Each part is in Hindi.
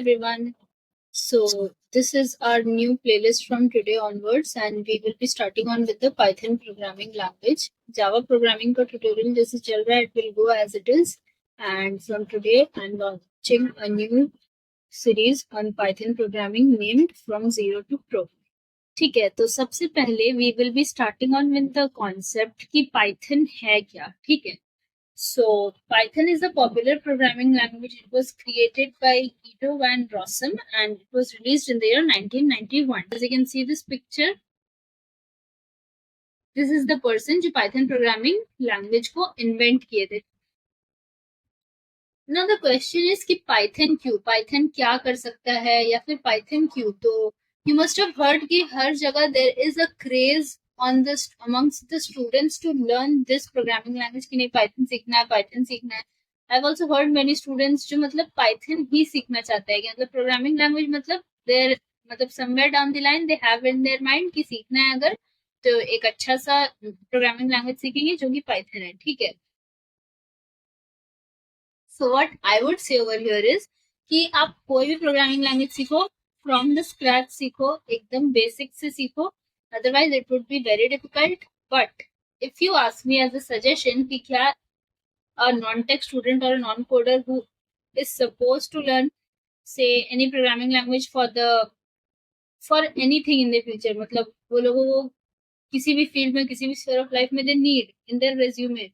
everyone. So this is our new playlist from today onwards, and we will be starting on with the Python programming language. Java programming का tutorial जैसे चल रहा है, it will go as it is. And from today, I'm launching a new series on Python programming named From Zero to Pro. ठीक है, तो सबसे पहले we will be starting on with the concept कि Python है क्या, ठीक है. So Python is a popular programming language. It was created by Guido van Rossum and it was released in the year 1991. As you can see this picture, this is the person जो Python programming language को invent किए थे. Now the question is कि Python क्यों? Python क्या कर सकता है या फिर Python क्यों? तो you must have heard कि हर जगह there is a craze on this amongst the students to learn this programming language कि नहीं Python सीखना है, Python सीखना है. I've also heard many students जो मतलब Python ही सीखना चाहते हैं कि मतलब programming language मतलब somewhere down the line they have in their mind कि सीखना है अगर तो एक अच्छा सा programming language सीखेंगे जो कि Python है, ठीक है. So what I would say over here is कि आप कोई भी programming language सीखो from the scratch सीखो एकदम basic से सीखो. Otherwise, it would be very difficult. But if you ask me as a suggestion, कि क्या a non-tech student or a non-coder who is supposed to learn, say, any programming language for anything in the future, मतलब वो लोगों को किसी भी field में, किसी भी sphere of life में they need in their resume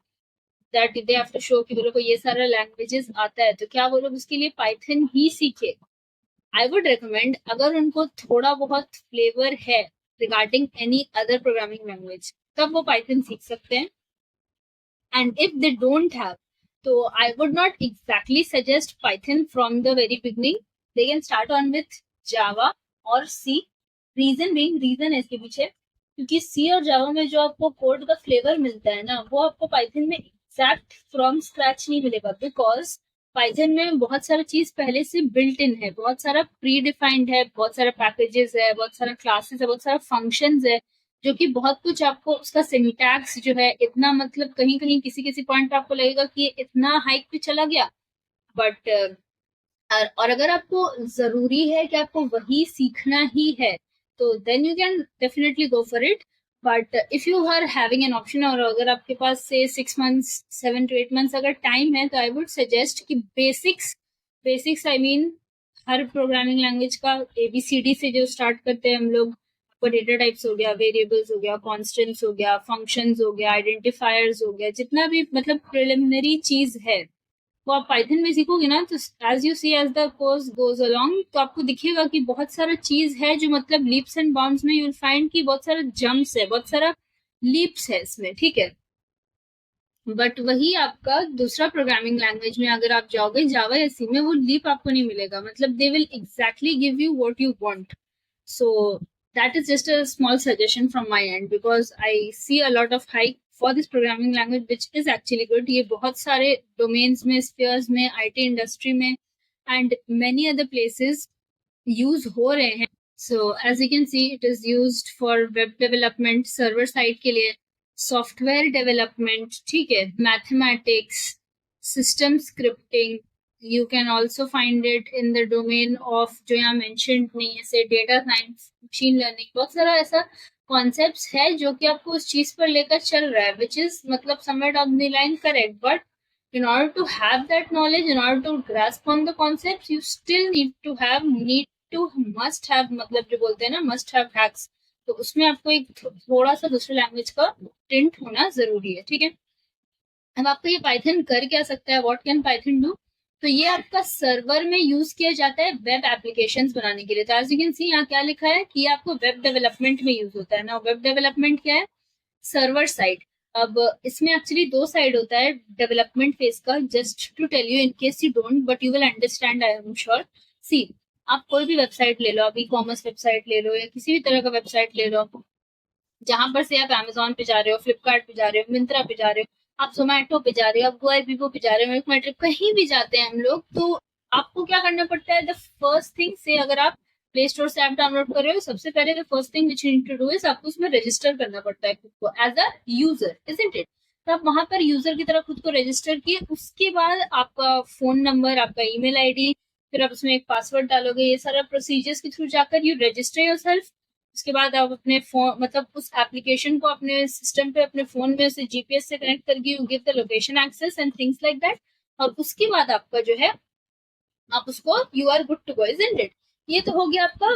that they have to show कि वो लोग को ये सारा languages आता है, तो क्या वो लोग उसके लिए Python ही सीखे? I would recommend अगर उनको थोड़ा बहुत flavor है regarding any other programming language तब वो Python सीख सकते हैं. And if they don't have, so I would not exactly suggest Python from the very beginning. They can start on with Java or C. Reason है इसके पीछे क्योंकि C और Java में जो आपको कोड का फ्लेवर मिलता है ना वो आपको Python में एग्जैक्ट फ्रॉम स्क्रैच नहीं मिलेगा बिकॉज पाइथन में बहुत सारा चीज पहले से बिल्ट इन है, बहुत सारा प्री डिफाइंड है, बहुत सारा पैकेजेस है, बहुत सारा क्लासेस है, बहुत सारा फंक्शंस है, जो कि बहुत कुछ आपको उसका सिंटैक्स जो है इतना मतलब कहीं कहीं किसी किसी पॉइंट पे आपको लगेगा कि इतना हाइक पे चला गया. बट और अगर आपको जरूरी है कि आपको वही सीखना ही है तो then you can definitely go for it. But if you are having an option और अगर आपके पास से 6 months 7 to 8 months अगर टाइम है तो आई वुड सजेस्ट कि basics I mean her programming language का ABCD से जो स्टार्ट करते हैं हम लोग, आपको डेटा टाइप्स हो गया, वेरिएबल्स हो गया, कॉन्स्टेंट्स हो गया, फंक्शंस हो गया, आइडेंटिफायर्स हो गया, जितना भी मतलब प्रिलिमिनरी चीज है वो आप पाइथन में सीखोगे ना तो as you see as the course goes along तो आपको दिखेगा कि बहुत सारा चीज है जो मतलब लीप्स एंड बाउंड्स में यू विल फाइंड कि बहुत सारा जंप्स है, बहुत सारा लीप्स है इसमें, ठीक है. बट वही आपका दूसरा प्रोग्रामिंग लैंग्वेज में अगर आप जाओगे जावा या सी में वो लीप आपको नहीं मिलेगा, मतलब they will exactly give you what you want. So that is just a small suggestion from my end because I see a lot of hype for this programming language which is actually good. ये बहुत सारे domains में, spheres में, IT industry में and many other places use हो रहे हैं. So as you can see it is used for web development, server side के लिए, software development, ठीक है, mathematics, system scripting. You can also find it in the domain of जो यहाँ mentioned नहीं है, say data science, machine learning. बहुत सारा ऐसा concepts है जो कि आपको उस चीज पर लेकर चल रहा है, which is मतलब somewhere down the line correct. But in order to have that knowledge, in order to grasp on the concepts, you still must have मतलब जो बोलते हैं ना must have hacks. तो उसमें आपको एक थोड़ा सा दूसरे लैंग्वेज का टिंट होना जरूरी है, ठीक है. अब आपको ये पाइथन कर क्या सकता है, व्हाट कैन पाइथन डू? तो ये आपका सर्वर में यूज किया जाता है वेब एप्लीकेशंस बनाने के लिए. तो एज यू कैन सी यहाँ क्या लिखा है कि आपको वेब डेवलपमेंट में यूज होता है ना. वेब डेवलपमेंट क्या है? Server side. अब इसमें एक्चुअली 2 साइड होता है डेवलपमेंट फेज का. Just to tell you in case you don't but you will understand I am sure. See आप कोई भी वेबसाइट ले लो, आप ई-कॉमर्स वेबसाइट ले लो या किसी भी तरह का वेबसाइट ले लो, जहां पर से आप अमेजोन पे जा रहे हो, फ्लिपकार्ट पे जा रहे हो, मिंत्रा पे जा रहे हो, आप जोमेटो पे जा रहे हो, आप गोइबिबो पे जा रहे हो, मेट्रिक कहीं भी जाते हैं हम लोग, तो आपको क्या करना पड़ता है? द फर्स्ट थिंग से अगर आप प्ले स्टोर से ऐप डाउनलोड कर रहे हो, सबसे पहले the first thing which you need to do is आपको उसमें रजिस्टर करना पड़ता है खुद को as a user, isn't it? तो आप वहां पर यूजर की तरह खुद को रजिस्टर किए, उसके बाद आपका फोन नंबर, आपका ईमेल आईडी, फिर आप उसमें एक पासवर्ड डालोगे, ये सारा प्रोसीजर्स के थ्रू जाकर यू रजिस्टर योरसेल्फ। उसके बाद आप अपने फोन मतलब उस एप्लीकेशन को अपने सिस्टम पे अपने फोन में उसे जीपीएस से कनेक्ट करके you give the location access and things like that. और उसके बाद आपका जो है आप उसको you are good to go, isn't it. ये तो हो गया आपका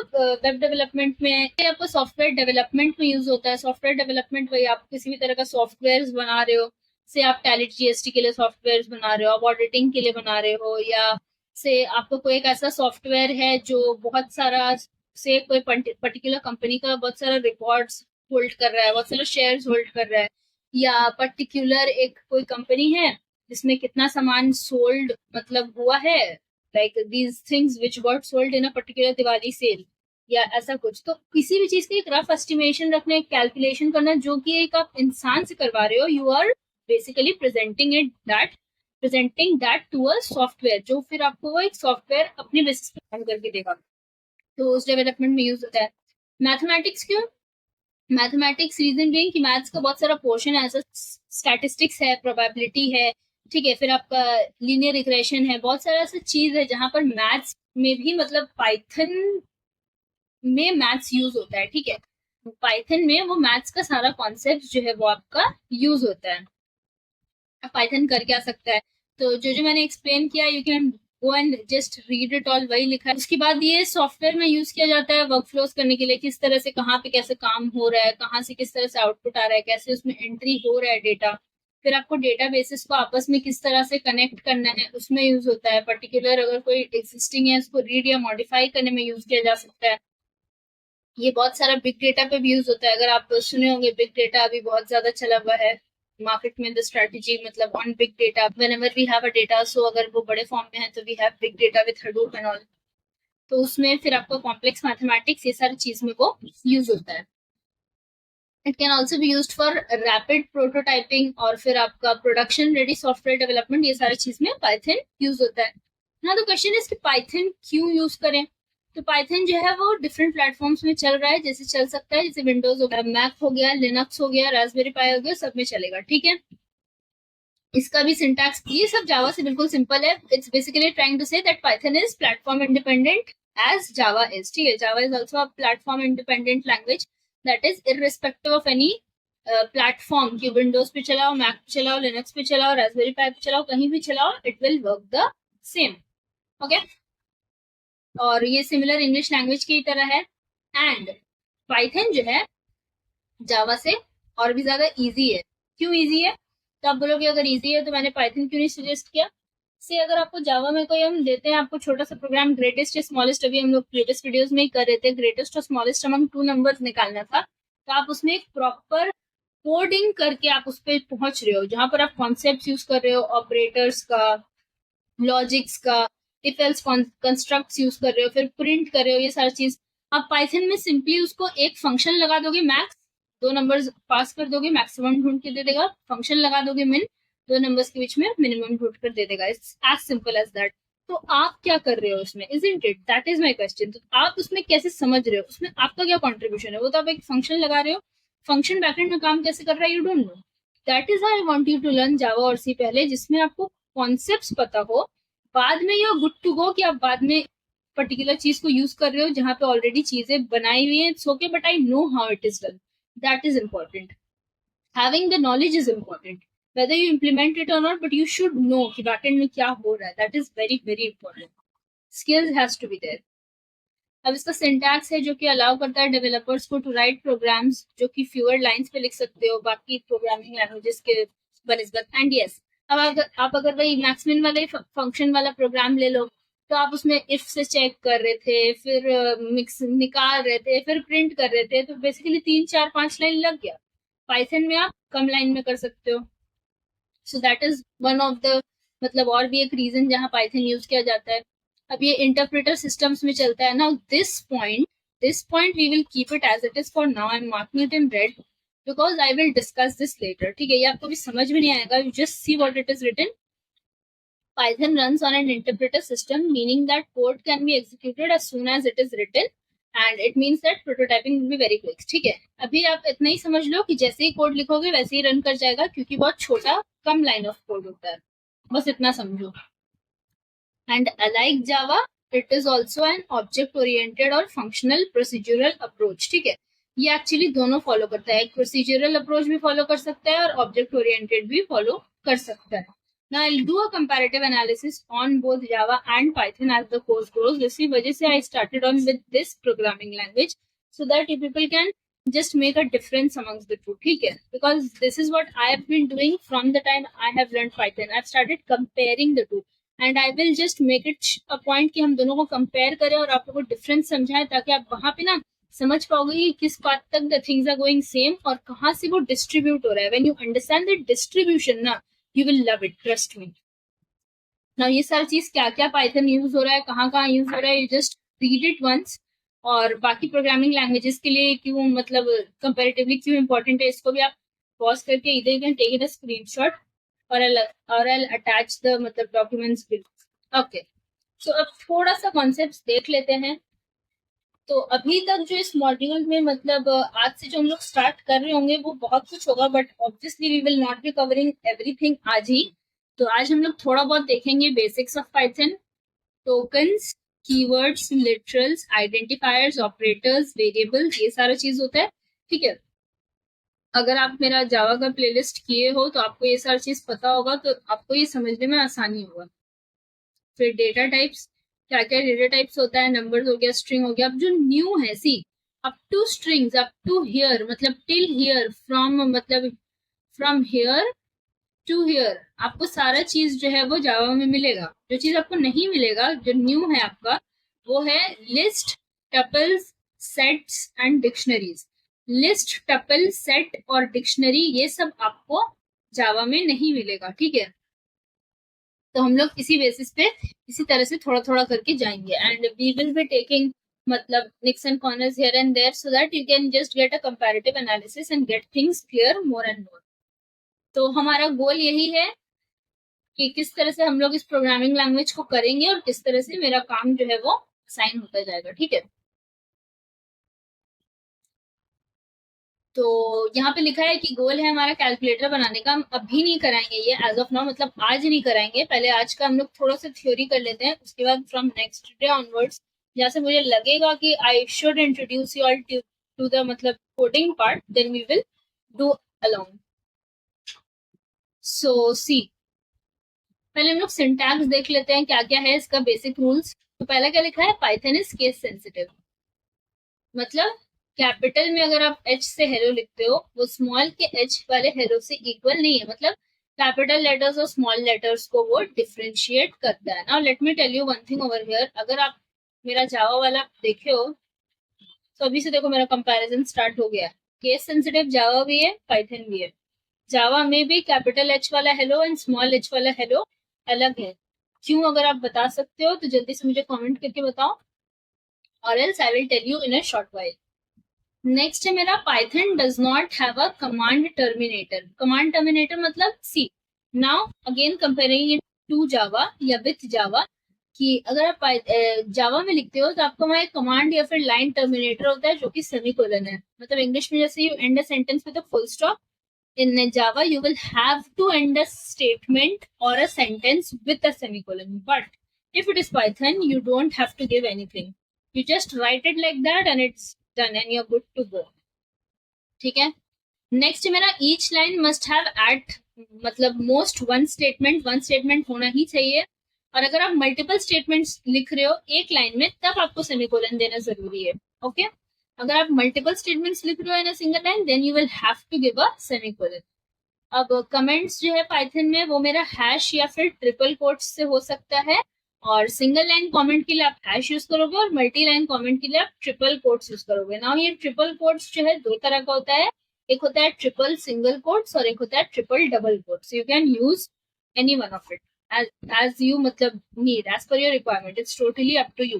वेब डेवलपमेंट में। ये आपका सॉफ्टवेयर डेवलपमेंट में यूज होता है। सॉफ्टवेयर डेवलपमेंट वही आप किसी भी तरह का सॉफ्टवेयर बना रहे हो, से आप टैलेंट जीएसटी के लिए सॉफ्टवेयर बना रहे हो, आप ऑडिटिंग के लिए बना रहे हो, या से आपको कोई एक ऐसा सॉफ्टवेयर है जो बहुत सारा से कोई पर्टिकुलर कंपनी का बहुत सारा रिकॉर्ड्स होल्ड कर रहा है, बहुत सारा शेयर्स होल्ड कर रहा है, या पर्टिकुलर एक कोई कंपनी है जिसमें कितना सामान सोल्ड मतलब हुआ है, like these things which got sold in a particular Diwali sale या ऐसा कुछ। तो किसी भी चीज का एक रफ एस्टिमेशन रखना, एक कैलकुलेशन करना, जो कि एक आप इंसान से करवा रहे हो, you are basically presenting that to a software, जो फिर आपको वो एक सॉफ्टवेयर अपने बेसिस पे काम करके देगा। तो उस डेवलपमेंट में यूज होता है। मैथमेटिक्स क्यों? मैथमेटिक्स रीजन बीइंग कि मैथ्स का बहुत सारा पोर्शन है, ऐसा स्टैटिस्टिक्स है, प्रोबेबिलिटी है, ठीक है, फिर आपका लीनियर रिग्रेशन है, बहुत सारा ऐसा चीज है जहां पर मैथ्स में भी मतलब पाइथन में मैथ्स यूज होता है, ठीक है। पाइथन में वो मैथ्स का सारा कॉन्सेप्ट जो है वो आपका यूज होता है। पाइथन कर क्या सकता है, तो जो जो मैंने एक्सप्लेन किया you can go and just read it all, वही लिखा है। उसके बाद ये सॉफ्टवेयर में यूज किया जाता है वर्क फ्लोज करने के लिए, किस तरह से कहाँ पे कैसे काम हो रहा है, कहाँ से किस तरह से आउटपुट आ रहा है, कैसे उसमें एंट्री हो रहा है डेटा। फिर आपको डेटा बेसिस को आपस में किस तरह से कनेक्ट करना है उसमें यूज होता है। पर्टिकुलर अगर कोई एग्जिस्टिंग है उसको रीड या मॉडिफाई करने में यूज किया जा सकता है। ये बहुत सारा बिग डेटा पे भी यूज होता है। अगर आप सुने होंगे बिग डेटा अभी बहुत ज्यादा चला हुआ है मार्केट में। द स्ट्रेटजी मतलब on big data, whenever we have a data, so अगर वो बड़े फॉर्म में है तो we have big data with Hadoop and all. तो उसमें फिर आपको कॉम्प्लेक्स मैथमेटिक्स ये सारी चीज में वो यूज होता है। It can also be use for rapid prototyping और फिर आपका प्रोडक्शन रेडी सॉफ्टवेयर डेवलपमेंट, ये सारी चीज में पाइथन यूज होता है ना। तो क्वेश्चन इज कि पाइथन क्यों यूज करें? तो पाइथन जो है वो डिफरेंट प्लेटफॉर्म्स में चल रहा है, जैसे चल सकता है, जैसे विंडोज हो गया, मैक हो गया, लिनक्स हो गया, रास्पबेरी पाई हो गया, सब में चलेगा, ठीक है। इसका भी सिंटैक्स ये सब जावा से बिल्कुल सिंपल है। It's basically trying to say that Python is platform independent as Java is, ठीक है। Java is also a platform independent language that is irrespective of any platform, कि विंडोज पे चलाओ, मैक पे चलाओ, लिनक्स पे चलाओ, रास्पबेरी पाई पे चलाओ, कहीं भी चलाओ, it will work the same, okay. और ये सिमिलर इंग्लिश लैंग्वेज की तरह है। एंड पाइथन जो है जावा से और भी ज्यादा इजी है। क्यों इजी है? तो आप बोलोगे अगर इजी है तो मैंने पाइथन क्यों नहीं सजेस्ट किया। से अगर आपको जावा में कोई हम देते हैं आपको छोटा सा प्रोग्राम, ग्रेटेस्ट या स्मॉलेस्ट, अभी हम लोग ग्रेटेस्ट वीडियोस में ही कर रहे थे, ग्रेटेस्ट और स्मॉलेस्ट अमंग टू नंबर्स निकालना था, तो आप उसमें एक प्रॉपर कोडिंग करके आप उस पर पहुंच रहे हो, जहां पर आप कॉन्सेप्ट यूज कर रहे हो, ऑपरेटर्स का, लॉजिक्स का, इफ एल्स कंस्ट्रक्ट्स यूज कर रहे हो, फिर प्रिंट कर रहे हो, ये सारी चीज आप पाइथन में सिंपली उसको एक फंक्शन लगा दोगे, मैक्स दो नंबर्स पास कर दोगे, मैक्सिमम ढूंढ के दे देगा, फंक्शन लगा दोगे मिन, दो नंबर्स के बीच में मिनिमम ढूंढ कर दे देगा। It's as simple as that. तो आप क्या कर रहे हो उसमें, isn't it? That is my question. तो आप उसमें कैसे समझ रहे हो, उसमें आपका क्या कॉन्ट्रीब्यूशन है? वो तो आप एक फंक्शन लगा रहे हो, फंक्शन बैकएंड में काम कैसे कर रहा है you don't know. That is I want you to learn Java और सी पहले, जिसमें आपको कॉन्सेप्ट्स पता हो, बाद में you are good to go, कि आप बाद में पर्टिकुलर चीज को यूज कर रहे हो जहां पे ऑलरेडी चीजें बनाई हुई है। It's okay but I know how it is done, that is important. Having the knowledge is important, whether you implement it or not, but you should know कि backend में क्या हो रहा है, that is very very important. Skills has to be there. अब इसका सिंटैक्स है जो कि अलाउ करता है डेवलपर्स को टू राइट प्रोग्राम्स जो कि फ्यूअर लाइंस पे लिख सकते हो बाकी प्रोग्रामिंग लैंग्वेजेस के बनिस्बत। एंड यस, अब आप अगर वही मैक्समिन वाले फंक्शन वाला प्रोग्राम ले लो, तो आप उसमें इफ से चेक कर रहे थे, फिर मिक्स निकाल रहे थे, फिर प्रिंट कर रहे थे, तो बेसिकली 3 4 5 लाइन लग गया। पाइथन में आप कम लाइन में कर सकते हो। So that is one of the मतलब और भी एक रीजन जहाँ पाइथन यूज किया जाता है। अब ये इंटरप्रेटर सिस्टम्स में चलता है ना। This point we will keep it as it is for now. I am marking it in red because I will discuss this later, ठीक है। ये आपको भी समझ में नहीं आएगा, you just see what it is written. Python runs on an interpreter system, meaning that code can be executed as soon as it is written, and it means that prototyping will be very quick, ठीक है। अभी आप इतना ही समझ लो कि जैसे ही कोड लिखोगे वैसे ही रन कर जाएगा, क्योंकि बहुत छोटा कम लाइन ऑफ कोड होता है, बस इतना समझो। And alike Java it is also an object oriented और फंक्शनल प्रोसीजरल अप्रोच. ठीक है, ये एक्चुअली दोनों फॉलो करता है. एक प्रोसीजरल अप्रोच भी फॉलो कर सकता है और ऑब्जेक्ट ओरिएंटेड भी फॉलो कर सकता है. Now I'll do a comparative analysis on both Java and Python as the course grows. इसी वजह से I started on with this programming language so that you people can just make a difference amongst the two. ठीक है, because this is what I have been doing from the time I have learned Python. I've started comparing the two. And I will just make it a point कि हम दोनों को कंपेयर करें और आप लोगों को डिफरेंस समझाएं, ताकि आप वहां पे ना समझ पाओगे कि किस बात तक the things are going same और कहाँ से वो डिस्ट्रीब्यूट हो रहा है. When you understand the distribution ना, you will love it, trust me. Now ये सारी चीज क्या क्या पाइथन यूज हो रहा है, कहाँ कहाँ यूज हो रहा है, you just read it once. और बाकी प्रोग्रामिंग लैंग्वेजेस के लिए क्यों मतलब कंपेरेटिवली क्यों इंपॉर्टेंट है, इसको भी आप पॉज करके इधर you can take it a screenshot और I'll attach the मतलब documents below. Okay, so अब थोड़ा सा कॉन्सेप्ट्स देख लेते हैं. तो अभी तक जो इस मॉड्यूल में मतलब आज से जो हम लोग स्टार्ट कर रहे होंगे वो बहुत कुछ होगा, but obviously we will not be covering everything आज ही. तो आज हम लोग थोड़ा बहुत देखेंगे basics of Python, tokens, keywords, literals, identifiers, operators, variables, ये सारा चीज होता है. ठीक है, अगर आप मेरा जावा का प्लेलिस्ट किए हो तो आपको ये सारी चीज पता होगा, तो आपको ये समझने में आसानी होगा. फिर डेटा टाइप्स, क्या क्या डेटा टाइप्स होता है, नंबर्स हो गया, स्ट्रिंग हो गया. अब जो न्यू है, see up to strings, up to here मतलब टिल हियर, फ्रॉम मतलब फ्रॉम हियर टू हियर, आपको सारा चीज जो है वो जावा में मिलेगा. जो चीज आपको नहीं मिलेगा, जो न्यू है आपका, वो है list, tuples, sets and dictionaries. List, tuple, set और डिक्शनरी, ये सब आपको जावा में नहीं मिलेगा. ठीक है, तो हम लोग इसी बेसिस पे इसी तरह से थोड़ा थोड़ा करके जाएंगे. And we will be taking मतलब nicks and corners here and there so that you can just get a comparative analysis and get things clear more and more. तो हमारा गोल यही है कि किस तरह से हम लोग इस प्रोग्रामिंग लैंग्वेज को करेंगे और किस तरह से मेरा काम जो है वो असाइन होता जाएगा. ठीक है, तो यहाँ पे लिखा है कि गोल है हमारा कैलकुलेटर बनाने का. हम अभी नहीं कराएंगे ये एज ऑफ नाउ, मतलब आज नहीं कराएंगे. पहले आज का हम लोग थोड़ा सा थ्योरी कर लेते हैं, उसके बाद फ्रॉम नेक्स्ट डे ऑनवर्ड्स जहाँ से मुझे लगेगा कि I should introduce you all to the मतलब coding part, then we will do along. So see, पहले हम लोग सिंटैक्स देख लेते हैं क्या क्या है इसका, बेसिक रूल्स. तो पहला क्या लिखा है, पाइथन इज केस सेंसिटिव. मतलब कैपिटल में अगर आप एच से हेलो लिखते हो, वो स्मॉल के एच वाले हेलो से इक्वल नहीं है. मतलब कैपिटल लेटर्स और स्मॉल लेटर्स को वो डिफरेंशिएट करता है. Now let me tell you one thing over here. अगर आप मेरा जावा वाला देखे हो तो अभी से देखो मेरा कंपैरिजन स्टार्ट हो गया. केस सेंसिटिव जावा भी है, पाइथन भी है. जावा में भी कैपिटल एच वाला हेलो एंड स्मॉल एच वाला हेलो अलग है. क्यों, अगर आप बता सकते हो तो जल्दी से मुझे कमेंट करके बताओ, और else I will tell you in a short while. Next है मेरा, Python does not have a command terminator. Command terminator मतलब see, now again comparing it to Java या विथ जावा, कि अगर आप जावा में लिखते हो तो आपका वहाँ एक कमांड या फिर लाइन टर्मिनेटर होता है जो कि सेमीकोलन है. मतलब इंग्लिश में जैसे you and a sentence with a full stop, in Java you will have to end a statement or a sentence with a semicolon. But if it is Python, you don't have to give anything. You just write it like that and it's done and you're good to go. ठीक है, नेक्स्ट मेरा each line must have at मतलब most one statement होना ही चाहिए. और अगर आप मल्टीपल स्टेटमेंट्स लिख रहे हो एक लाइन में, तब आपको सेमीकोलन देना जरूरी है. ओके, अगर आप मल्टीपल स्टेटमेंट्स लिख रहे हो in a single line, then you will have to give a semicolon. अब कमेंट्स जो है पाइथन में वो मेरा हैश या फिर ट्रिपल कोट्स से हो सकता है. और सिंगल लाइन कमेंट के लिए आप हैश यूज करोगे और मल्टी लाइन कमेंट के लिए आप ट्रिपल कोट्स यूज करोगे. नाउ ये ट्रिपल कोट्स जो है दो तरह का होता है. एक होता है ट्रिपल सिंगल कोट्स और एक होता है triple double quotes. You can use any one of it as you मतलब need as per your requirement. It's totally up to you.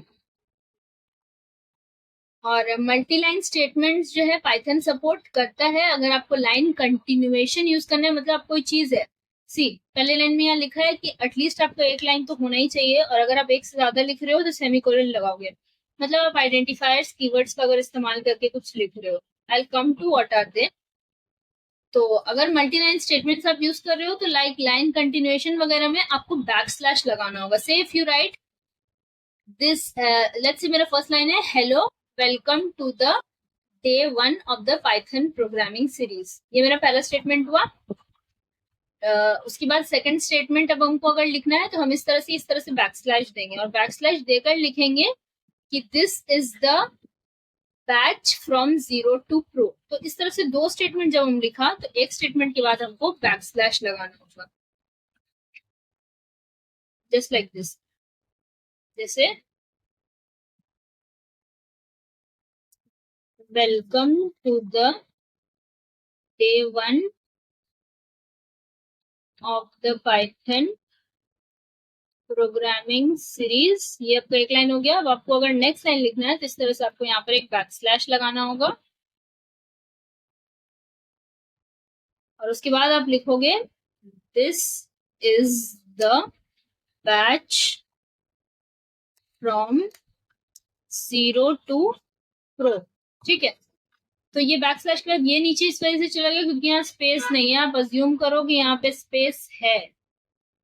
और मल्टी लाइन स्टेटमेंट्स जो है पाइथन सपोर्ट करता है. अगर आपको लाइन कंटिन्यूएशन यूज करना है, मतलब कोई चीज है, सी पहले लाइन में यहाँ लिखा है कि एटलीस्ट आपको एक लाइन तो होना ही चाहिए, और अगर आप एक से ज्यादा लिख रहे हो तो सेमीकोलन लगाओगे. मतलब आप आइडेंटिफायर्स, कीवर्ड्स का अगर इस्तेमाल करके कुछ लिख रहे हो. I come to what are they. तो अगर मल्टी लाइन स्टेटमेंट्स आप यूज कर रहे हो तो लाइक लाइन कंटिन्यूएशन वगैरह में आपको बैक स्लैश लगाना होगा. Say if you write this let's say मेरा फर्स्ट लाइन है hello welcome to the day 1 of the Python programming series. ये मेरा पहला स्टेटमेंट हुआ। उसके बाद सेकंड स्टेटमेंट अब हमको अगर लिखना है तो हम इस तरह से बैकस्लैश देंगे और बैकस्लैश देकर लिखेंगे कि this is the batch from 0 to pro. तो इस तरह से दो स्टेटमेंट जब हम लिखा तो एक स्टेटमेंट के बाद हमको बैकस्लैश लगाना होगा, जस्ट लाइक दिस। जैसे welcome to the day 1 of the Python programming series. ये आपका एक लाइन हो गया। अब आपको अगर नेक्स्ट लाइन लिखना है तो इस तरह से आपको यहाँ पर एक बैकस्लैश लगाना होगा और उसके बाद आप लिखोगे this is the batch from 0 to pro. ठीक है, तो ये बैकस्लैश के बाद ये नीचे इस वजह से चला गया क्योंकि यहाँ स्पेस नहीं है। आप अज्यूम करो कि यहाँ पे स्पेस है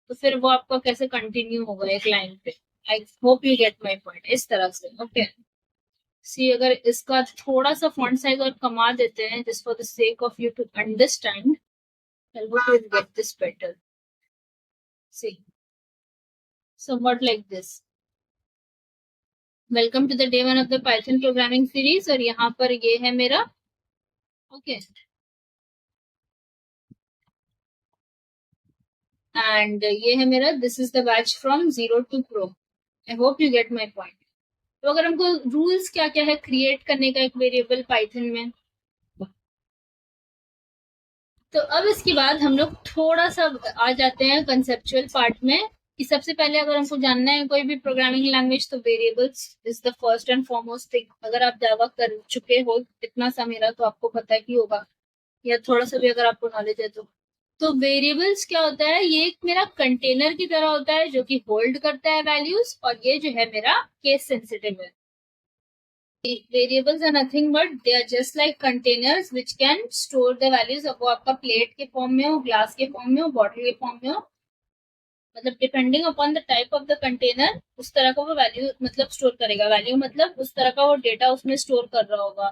तो फिर वो आपका कैसे कंटिन्यू होगा एक लाइन पे। आई hope you get my point. इस तरह से ओके सी, अगर इसका थोड़ा सा फॉन्ट साइज और कमा देते हैं just for the sake of you to understand, I hope you get this better. See somewhat like this, welcome to the day 1 of the Python programming series और यहाँ पर ये है मेरा ओके एंड ये है मेरा this is the batch from 0 to pro. I hope you get my point. तो अगर हमको रूल्स क्या क्या है क्रिएट करने का एक वेरिएबल पाइथन में, तो अब इसके बाद हम लोग थोड़ा सा आ जाते हैं कंसेप्चुअल पार्ट में कि सबसे पहले अगर हमको जानना है कोई भी प्रोग्रामिंग लैंग्वेज तो variables is the first and foremost thing. अगर आप जावा कर चुके हो इतना सा मेरा तो आपको पता ही होगा या थोड़ा सा भी अगर आपको नॉलेज है तो वेरिएबल्स क्या होता है, ये एक मेरा कंटेनर की तरह होता है जो कि होल्ड करता है वैल्यूज और ये जो है मेरा केस सेंसिटिव है। Variables are nothing but they are just like containers which can store the values. अब वो आपका प्लेट के फॉर्म में हो, ग्लास के फॉर्म में हो, बॉटल के फॉर्म में हो, मतलब depending upon the type of the container उस तरह का वो वैल्यू मतलब स्टोर करेगा। वैल्यू मतलब उस तरह का वो डेटा उसमें स्टोर कर रहा होगा।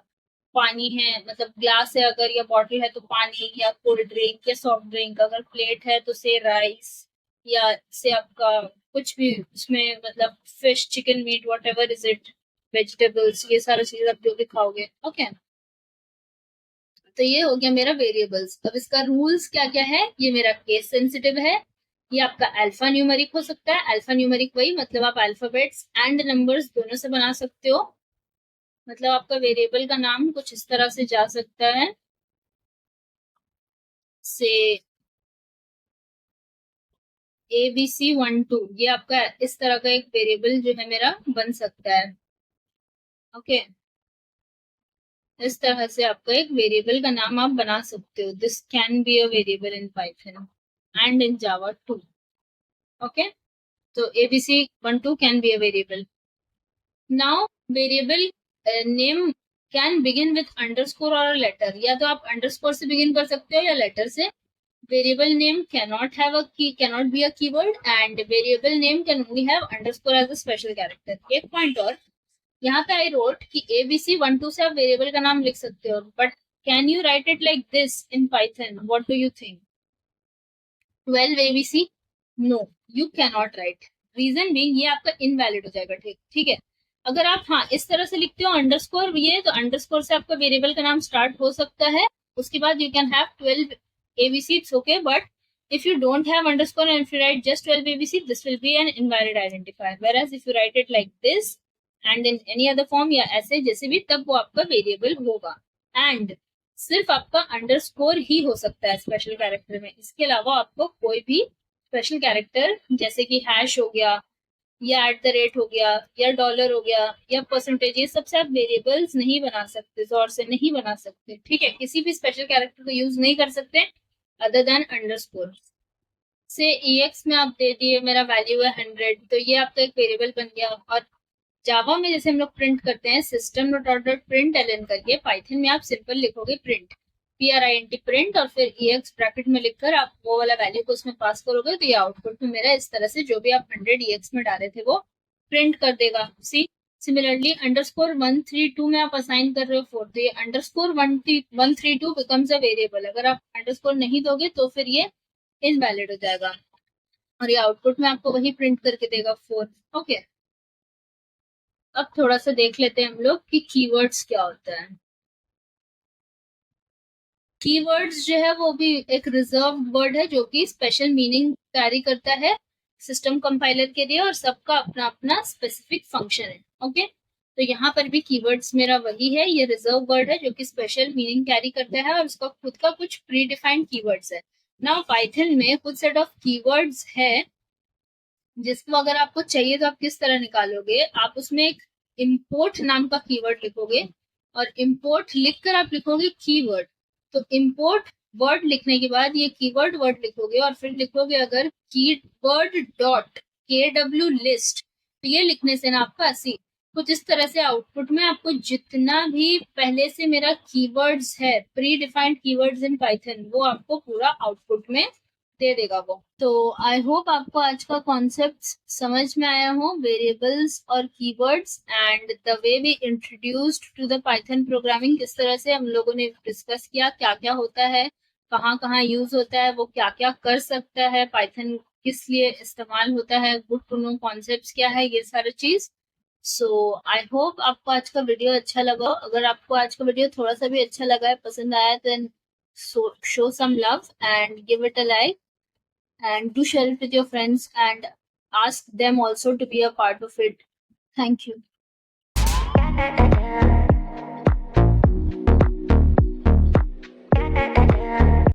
पानी है मतलब ग्लास है अगर, या बॉटल है तो पानी, या कोल्ड ड्रिंक या सॉफ्ट ड्रिंक। अगर प्लेट है तो से राइस या से आपका कुछ भी उसमें मतलब fish, chicken, meat, whatever is it, vegetables, ये सारा चीज आप जो भी खाओगे ओके। तो ये हो गया मेरा वेरिएबल्स। अब इसका रूल्स क्या क्या है, ये मेरा केस सेंसिटिव है, ये आपका अल्फा न्यूमेरिक हो सकता है। अल्फा न्यूमेरिक वही मतलब आप अल्फाबेट्स एंड नंबर्स दोनों से बना सकते हो। मतलब आपका वेरिएबल का नाम कुछ इस तरह से जा सकता है से ABC12, ये आपका इस तरह का एक वेरिएबल जो है मेरा बन सकता है ओके। इस तरह से आपका एक वेरिएबल का नाम आप बना सकते हो। This can be a variable in Python and in Java too okay. तो ABC12 can be a variable. Now variable name can begin with underscore or a letter. या तो आप underscore से begin कर सकते हो या letter से। Variable name cannot have a key, cannot be a keyword, and variable name can only have underscore as a special character. एक पॉइंट और यहाँ पे आई रोट कि ABC12 से आप वेरिएबल का नाम लिख सकते हो, but can you write it like this in Python? What do you think? 12 ABC? No, you can not write. Reason being ये आपका इनवैलिड हो जाएगा। ठीक है, अगर आप हाँ इस तरह से लिखते हो अंडरस्कोर ये, तो अंडरस्कोर से आपका वेरिएबल का नाम स्टार्ट हो सकता है। उसके बाद you can have 12 ABC, it's okay. But if you don't have underscore and if you write just 12 ABC, this will be an invalid identifier. Whereas if you write it like this and in any other form या ऐसे जैसे भी, तब वो आपका वेरिएबल होगा। एंड सिर्फ आपका अंडरस्कोर ही हो सकता है स्पेशल कैरेक्टर में। इसके अलावा आपको कोई भी स्पेशल कैरेक्टर जैसे कि हैश हो गया या एट द रेट हो गया या डॉलर हो गया या परसेंटेज, ये सबसे आप वेरिएबल्स नहीं बना सकते, जोर से नहीं बना सकते। ठीक है, किसी भी स्पेशल कैरेक्टर को यूज नहीं कर सकते अदर देन अंडरस्कोर। से EX में आप दे दिए मेरा वैल्यू है 100, तो ये आपका एक वेरिएबल बन गया। और जावा में जैसे हम लोग प्रिंट करते हैं सिस्टम डॉट प्रिंट एलएन करके, पाइथन में आप सिंपल लिखोगे प्रिंट PRINT प्रिंट और फिर EX ब्रैकेट में लिखकर आप वो वाला वैल्यू को उसमें पास करोगे तो ये आउटपुट में मेरा इस तरह से जो भी आप 100 EX में डाले थे वो प्रिंट कर देगा। सी सिमिलरली _132 में आप असाइन कर रहे हो 4, तो ये _132 बिकम्स अ वेरिएबल। अगर आप अंडरस्कोर नहीं दोगे तो फिर ये इनवैलिड हो जाएगा और ये आउटपुट में आपको वही प्रिंट करके देगा 4। ओके, अब थोड़ा सा देख लेते हैं हम लोग कि कीवर्ड्स क्या होता है। कीवर्ड्स जो है वो भी एक रिजर्व वर्ड है जो कि स्पेशल मीनिंग कैरी करता है सिस्टम कंपाइलर के लिए और सबका अपना अपना स्पेसिफिक फंक्शन है। ओके, तो यहाँ पर भी कीवर्ड्स मेरा वही है, ये रिजर्व वर्ड है जो कि स्पेशल मीनिंग कैरी करता है और उसका खुद का कुछ प्री डिफाइंड कीवर्ड्स है। नाउ पाइथन में कुछ सेट ऑफ कीवर्ड्स है जिसको अगर आपको चाहिए तो आप किस तरह निकालोगे, आप उसमें एक इम्पोर्ट नाम का कीवर्ड लिखोगे और इम्पोर्ट लिखकर आप लिखोगे कीवर्ड। तो इम्पोर्ट वर्ड लिखने के बाद ये कीवर्ड वर्ड लिखोगे और फिर लिखोगे अगर कीवर्ड डॉट KW लिस्ट, तो ये लिखने से ना आपका ऐसी कुछ इस तरह से आउटपुट में आपको जितना भी पहले से मेरा कीवर्ड्स है, pre defined keywords in Python, वो आपको पूरा आउटपुट में दे देगा वो। तो आई होप आपको आज का कॉन्सेप्ट समझ में आया हो, वेरिएबल्स और keywords and the way we introduced to the Python programming, किस तरह से हम लोगों ने डिस्कस किया क्या क्या होता है, कहाँ कहाँ यूज होता है, वो क्या क्या कर सकता है, पाइथन किस लिए इस्तेमाल होता है, गुड टू नो कॉन्सेप्ट्स क्या है, ये सारी चीज। सो आई होप आपको आज का वीडियो अच्छा लगा। अगर आपको आज का वीडियो थोड़ा सा भी अच्छा लगा है, पसंद आया, then show some love and give it a like and do share it with your friends and ask them also to be a part of it. Thank you.